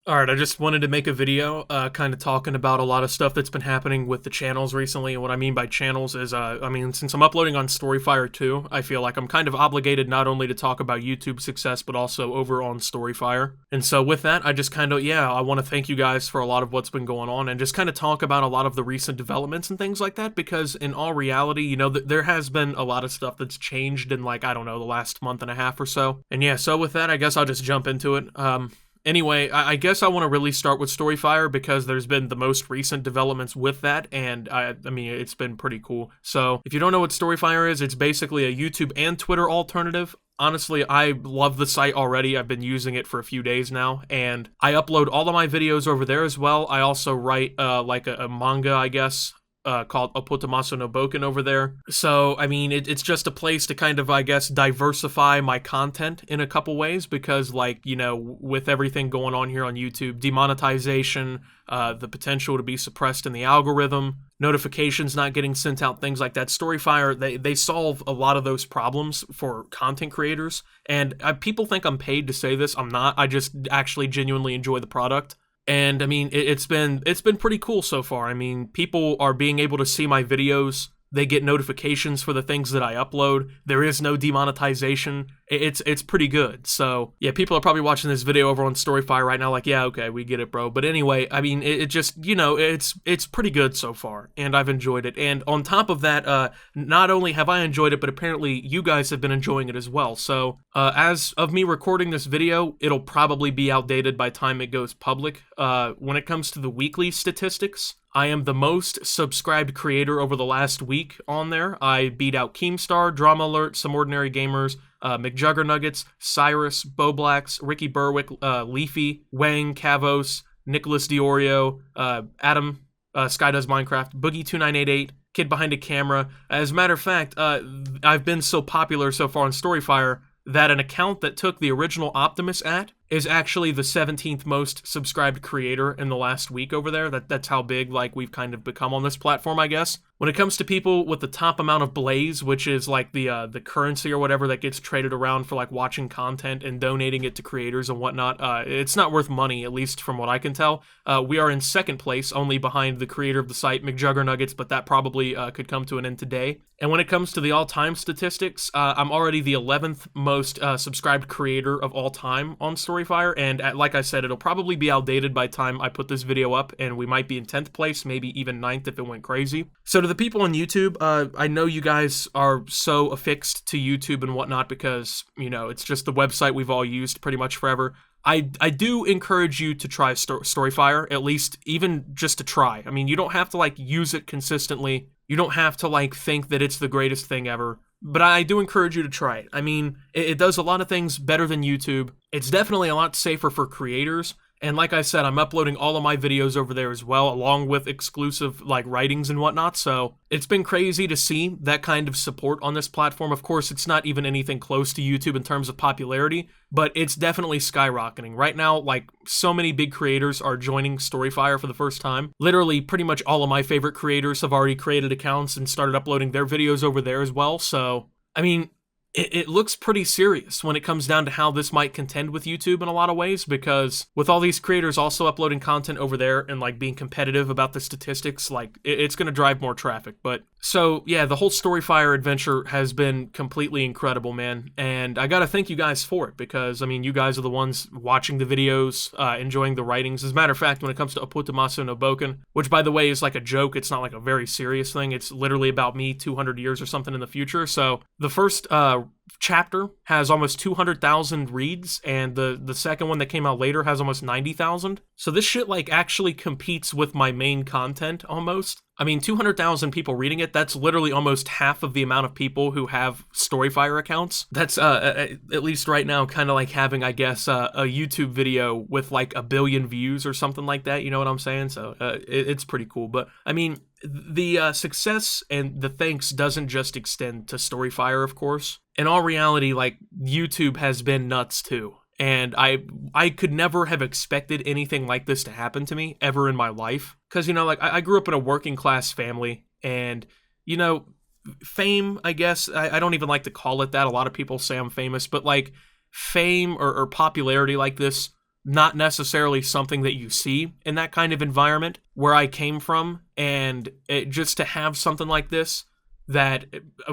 Alright, I just wanted to make a video, kind of talking about a lot of stuff that's been happening with the channels recently, and what I mean by channels is, since I'm uploading on Storyfire too, I feel like I'm kind of obligated not only to talk about YouTube success, but also over on Storyfire. And so with that, I just kind of, I want to thank you guys for a lot of what's been going on, and just kind of talk about a lot of the recent developments and things like that, because in all reality, there has been a lot of stuff that's changed in, like, I don't know, the last month and a half or so. And yeah, so with that, I guess I'll just jump into it. Anyway, I guess I want to really start with Storyfire because there's been the most recent developments with that, and I mean, it's been pretty cool. So, if you don't know what Storyfire is, it's basically a YouTube and Twitter alternative. Honestly, I love the site already. I've been using it for a few days now, and I upload all of my videos over there as well. I also write, like a manga, I guess, called Optimus Exo over there. So, I mean, it's just a place to kind of, I guess, diversify my content in a couple ways because, like, with everything going on here on YouTube, demonetization, the potential to be suppressed in the algorithm, notifications not getting sent out, things like that. Storyfire, they solve a lot of those problems for content creators, and people think I'm paid to say this. I'm not. I just actually genuinely enjoy the product. And I mean, it's been pretty cool so far. I mean, people are being able to see my videos. They get notifications for the things that I upload. There is no demonetization. It's pretty good. So, yeah, people are probably watching this video over on Storyfire right now like, yeah, okay, we get it, bro. But anyway, I mean, it just, it's pretty good so far, and I've enjoyed it. And on top of that, not only have I enjoyed it, but apparently you guys have been enjoying it as well. So, as of me recording this video, it'll probably be outdated by the time it goes public. When it comes to the weekly statistics, I am the most subscribed creator over the last week on there. I beat out Keemstar, Drama Alert, Some Ordinary Gamers, McJuggernuggets, Cyrus, Bowblacks, Ricky Berwick, Leafy, Wang, Kavos, Nicholas Diorio, Adam, Sky Does Minecraft, Boogie2988, Kid Behind a Camera. As a matter of fact, I've been so popular so far on Storyfire that an account that took the original Optimus is actually the 17th most subscribed creator in the last week over there. That's how big, like, we've kind of become on this platform, I guess. When it comes to people with the top amount of Blaze, which is like the currency or whatever that gets traded around for, like, watching content and donating it to creators and whatnot, it's not worth money, at least from what I can tell. We are in second place, only behind the creator of the site, McJuggernuggets, but that probably could come to an end today. And when it comes to the all-time statistics, I'm already the 11th most subscribed creator of all time on Storyfire, and like I said, it'll probably be outdated by the time I put this video up, and we might be in 10th place, maybe even 9th if it went crazy. So to the people on YouTube, I know you guys are so affixed to YouTube and whatnot because, it's just the website we've all used pretty much forever. I do encourage you to try Storyfire, at least even just to try. I mean, you don't have to, like, use it consistently. You don't have to, like, think that it's the greatest thing ever. But I do encourage you to try it. I mean, it does a lot of things better than YouTube. It's definitely a lot safer for creators. And like I said, I'm uploading all of my videos over there as well, along with exclusive, like, writings and whatnot. So it's been crazy to see that kind of support on this platform. Of course, it's not even anything close to YouTube in terms of popularity, but it's definitely skyrocketing. Right now, like, so many big creators are joining Storyfire for the first time. Literally, pretty much all of my favorite creators have already created accounts and started uploading their videos over there as well. So, I mean, it looks pretty serious when it comes down to how this might contend with YouTube in a lot of ways, because with all these creators also uploading content over there and, like, being competitive about the statistics, like, it's going to drive more traffic. But so, yeah, the whole Storyfire adventure has been completely incredible, man. And I got to thank you guys for it because, I mean, you guys are the ones watching the videos, enjoying the writings. As a matter of fact, when it comes to Optimus Exo, which, by the way, is like a joke, it's not like a very serious thing. It's literally about me 200 years or something in the future. So the first chapter has almost 200,000 reads, and the second one that came out later has almost 90,000. So this shit, like, actually competes with my main content almost. I mean, 200,000 people reading it, that's literally almost half of the amount of people who have Storyfire accounts. That's, at least right now, kind of like having, I guess, a YouTube video with, like, 1 billion views or something like that, you know what I'm saying? So, it's pretty cool. But, I mean, the success and the thanks doesn't just extend to Storyfire, of course. In all reality, like, YouTube has been nuts, too. And I could never have expected anything like this to happen to me ever in my life. Because, like, I grew up in a working class family, and, fame, I guess, I don't even like to call it that. A lot of people say I'm famous, but, like, fame or popularity like this not necessarily something that you see in that kind of environment where I came from, and just to have something like this, that,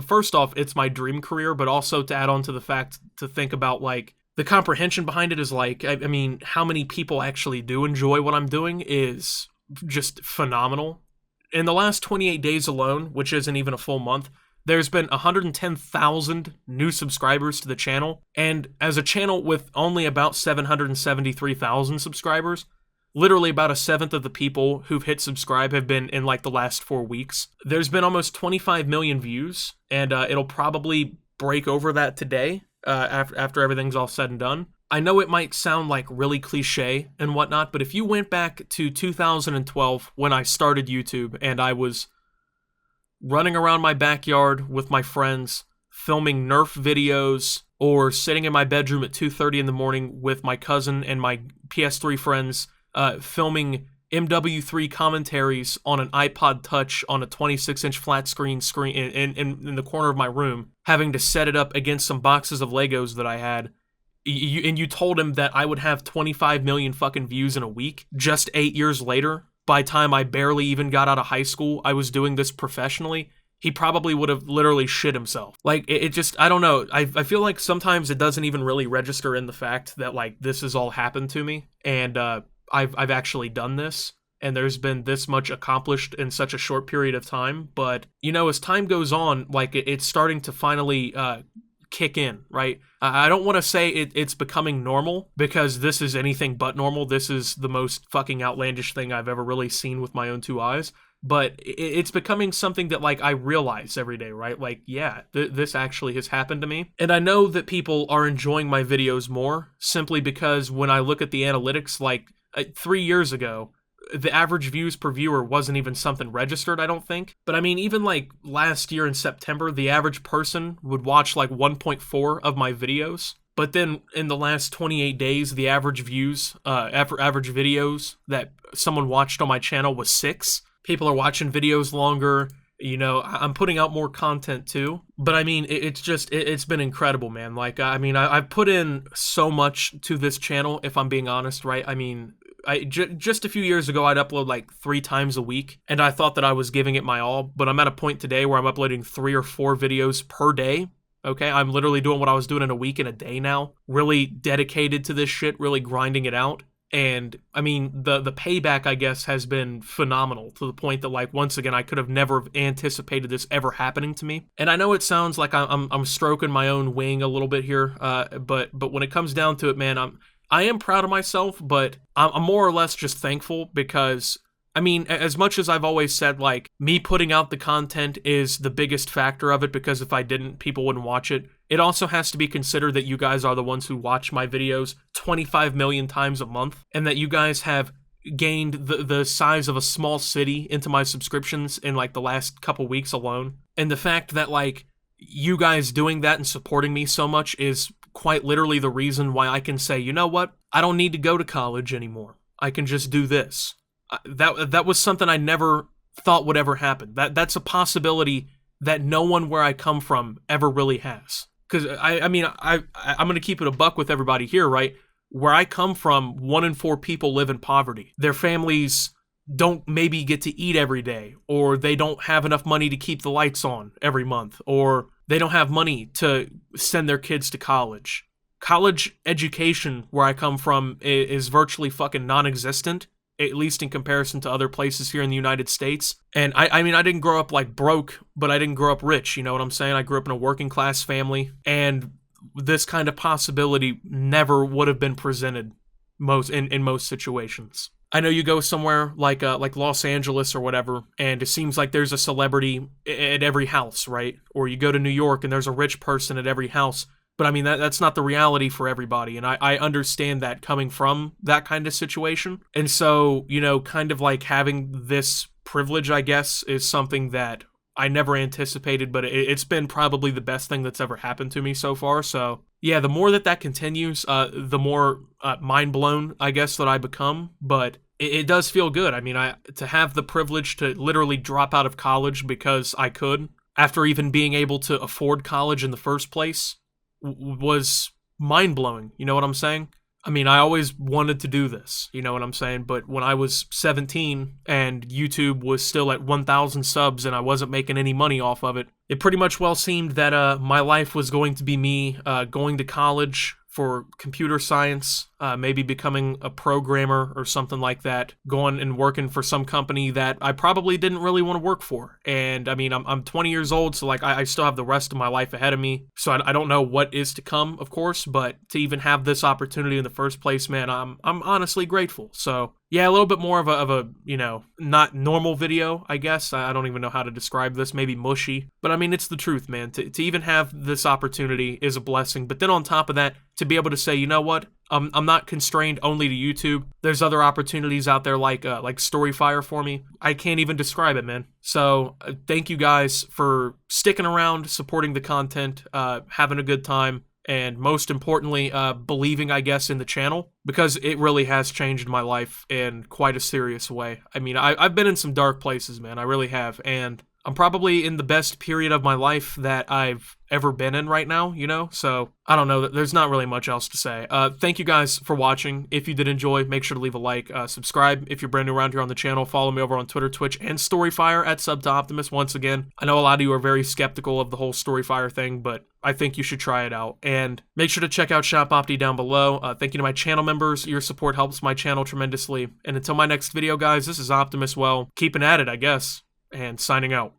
first off, it's my dream career, but also to add on to the fact to think about, like, the comprehension behind it is, like, I mean, how many people actually do enjoy what I'm doing is just phenomenal. In the last 28 days alone, which isn't even a full month, there's been 110,000 new subscribers to the channel, and as a channel with only about 773,000 subscribers, literally about a seventh of the people who've hit subscribe have been in like the last 4 weeks. There's been almost 25 million views, and it'll probably break over that today after everything's all said and done. I know it might sound like really cliche and whatnot, but if you went back to 2012 when I started YouTube and I was running around my backyard with my friends, filming Nerf videos, or sitting in my bedroom at 2:30 in the morning with my cousin and my PS3 friends, filming MW3 commentaries on an iPod Touch on a 26-inch flat screen in the corner of my room, having to set it up against some boxes of Legos that I had, and you told him that I would have 25 million fucking views in a week, just 8 years later, by the time I barely even got out of high school, I was doing this professionally, he probably would have literally shit himself. Like, it just, I don't know, I feel like sometimes it doesn't even really register in the fact that, like, this has all happened to me, and I've actually done this, and there's been this much accomplished in such a short period of time. But, you know, as time goes on, like, it's starting to finally kick in, right? I don't want to say it's becoming normal, because this is anything but normal. This is the most fucking outlandish thing I've ever really seen with my own two eyes. But it's becoming something that, like, I realize every day, right? Like, yeah, this actually has happened to me. And I know that people are enjoying my videos more, simply because when I look at the analytics, like, 3 years ago, the average views per viewer wasn't even something registered, I don't think. But I mean, even like last year in September, the average person would watch like 1.4 of my videos. But then in the last 28 days, the average views, average videos that someone watched on my channel was 6. People are watching videos longer. You know, I'm putting out more content too. But I mean, it's been incredible, man. Like, I mean, I've put in so much to this channel, if I'm being honest, right? I mean, just a few years ago, I'd upload like 3 times a week, and I thought that I was giving it my all, but I'm at a point today where I'm uploading 3 or 4 videos per day, okay? I'm literally doing what I was doing in a week in a day now, really dedicated to this shit, really grinding it out, and, I mean, the payback, I guess, has been phenomenal, to the point that, like, once again, I could have never anticipated this ever happening to me, and I know it sounds like I'm stroking my own wing a little bit here, but when it comes down to it, man, I am proud of myself, but I'm more or less just thankful, because, I mean, as much as I've always said, like, me putting out the content is the biggest factor of it, because if I didn't, people wouldn't watch it. It also has to be considered that you guys are the ones who watch my videos 25 million times a month, and that you guys have gained the size of a small city into my subscriptions in, like, the last couple weeks alone. And the fact that, like, you guys doing that and supporting me so much is quite literally the reason why I can say, you know what? I don't need to go to college anymore. I can just do this. That was something I never thought would ever happen. That's a possibility that no one where I come from ever really has. Because, I mean, I'm going to keep it a buck with everybody here, right? Where I come from, 1 in 4 people live in poverty. Their families don't maybe get to eat every day, or they don't have enough money to keep the lights on every month, or they don't have money to send their kids to college. College education, where I come from, is virtually fucking non-existent, at least in comparison to other places here in the United States. And I mean, I didn't grow up, like, broke, but I didn't grow up rich, you know what I'm saying? I grew up in a working class family, and this kind of possibility never would have been presented in most situations. I know you go somewhere like Los Angeles or whatever, and it seems like there's a celebrity at every house, right? Or you go to New York and there's a rich person at every house. But I mean, that's not the reality for everybody, and I understand that coming from that kind of situation. And so, you know, kind of like having this privilege, I guess, is something that I never anticipated, but it's been probably the best thing that's ever happened to me so far. So yeah, the more that continues, the more mind blown, I guess, that I become. But it does feel good. I mean, to have the privilege to literally drop out of college because I could, after even being able to afford college in the first place, was mind blowing. You know what I'm saying? I mean, I always wanted to do this, you know what I'm saying? But when I was 17 and YouTube was still at 1,000 subs and I wasn't making any money off of it, it pretty much well seemed that my life was going to be me going to college for computer science, maybe becoming a programmer or something like that, going and working for some company that I probably didn't really want to work for. And I mean, I'm 20 years old, so like I still have the rest of my life ahead of me. So I don't know what is to come, of course, but to even have this opportunity in the first place, man, I'm honestly grateful. So yeah, a little bit more of a you know, not normal video, I guess. I don't even know how to describe this, maybe mushy. But I mean, it's the truth, man. To even have this opportunity is a blessing. But then on top of that, to be able to say, you know what? I'm not constrained only to YouTube. There's other opportunities out there like Storyfire for me. I can't even describe it, man. So thank you guys for sticking around, supporting the content, having a good time, and most importantly, believing, I guess, in the channel, because it really has changed my life in quite a serious way. I mean, I've been in some dark places, man. I really have, and I'm probably in the best period of my life that I've ever been in right now, you know? So, I don't know, there's not really much else to say. Thank you guys for watching. If you did enjoy, make sure to leave a like, subscribe if you're brand new around here on the channel, follow me over on Twitter, Twitch, and Storyfire at @SubToOptimus once again. I know a lot of you are very skeptical of the whole Storyfire thing, but I think you should try it out. And make sure to check out Shop Opti down below. Thank you to my channel members. Your support helps my channel tremendously. And until my next video, guys, this is Optimus, well, keeping at it, I guess, and signing out.